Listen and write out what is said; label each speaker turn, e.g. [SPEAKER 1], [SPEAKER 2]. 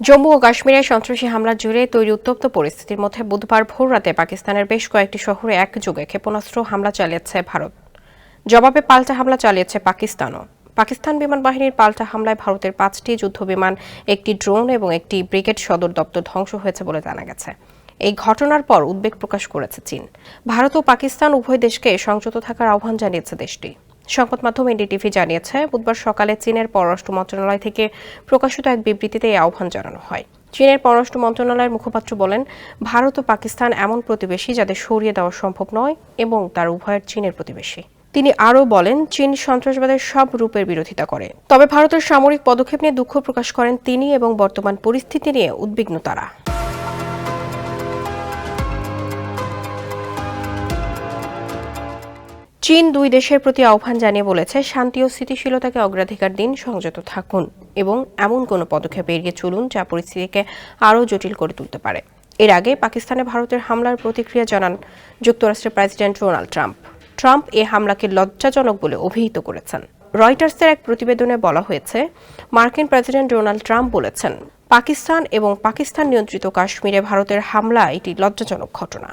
[SPEAKER 1] জম্মু ও কাশ্মীরে সন্ত্রাসী হামলার জেরে তৈরি উত্তপ্ত পরিস্থিতির মধ্যে বুধবার ভোররাতে পাকিস্তানের বেশ কয়েকটি শহরে একযোগে ক্ষেপণাস্ত্র হামলা চালিয়েছে ভারত। জবাবে পাল্টা হামলা চালিয়েছে পাকিস্তানও। পাকিস্তান বিমান বাহিনীর পাল্টা হামলায় ভারতের 5টি যুদ্ধবিমান, একটি ড্রোন এবং একটি ব্রিগেড সদর দপ্তর ধ্বংস হয়েছে বলে জানা গেছে। এই ঘটনার পর উদ্বেগ প্রকাশ করেছে চীন। ভারত ও পাকিস্তান উভয় দেশকে সংযত থাকার আহ্বান জানিয়েছে দেশটি। সংবাদ মাধ্যম এনডিটিভি জানিয়েছে, বুধবার সকালে চীনের পররাষ্ট্র মন্ত্রণালয় থেকে প্রকাশিত এক বিবৃতিতে এই আহ্বান জানানো হয়। চীনের পররাষ্ট্র মন্ত্রণালয়ের মুখপাত্র বলেন, ভারত ও পাকিস্তান এমন প্রতিবেশী যাদের সরিয়ে দেওয়া সম্ভব নয় এবং তার উভয়ের চীনের প্রতিবেশী। তিনি আরও বলেন, চীন সন্ত্রাসবাদের সব রূপের বিরোধিতা করে। তবে ভারতের সামরিক পদক্ষেপ নিয়ে দুঃখ প্রকাশ করেন তিনি এবং বর্তমান পরিস্থিতি নিয়ে উদ্বিগ্ন তারা। চীন দুই দেশের প্রতি আহ্বান জানিয়ে বলেছে, শান্তি ও স্থিতিশীলতাকে অগ্রাধিকার দিন, সংযত থাকুন এবং এমন কোনো পদক্ষেপ এড়িয়ে চলুন যা পরিস্থিতিকে আরও জটিল করে তুলতে পারে। এর আগে পাকিস্তানে ভারতের হামলার প্রতিক্রিয়া জানান যুক্তরাষ্ট্রের প্রেসিডেন্ট ডোনাল্ড ট্রাম্প। ট্রাম্প এ হামলাকে লজ্জাজনক বলে অভিহিত করেছেন। রয়টার্সের এক প্রতিবেদনে বলা হয়েছে, মার্কিন প্রেসিডেন্ট ডোনাল্ড ট্রাম্প বলেছেন, পাকিস্তান এবং পাকিস্তান নিয়ন্ত্রিত কাশ্মীরে ভারতের হামলা এটি লজ্জাজনক ঘটনা।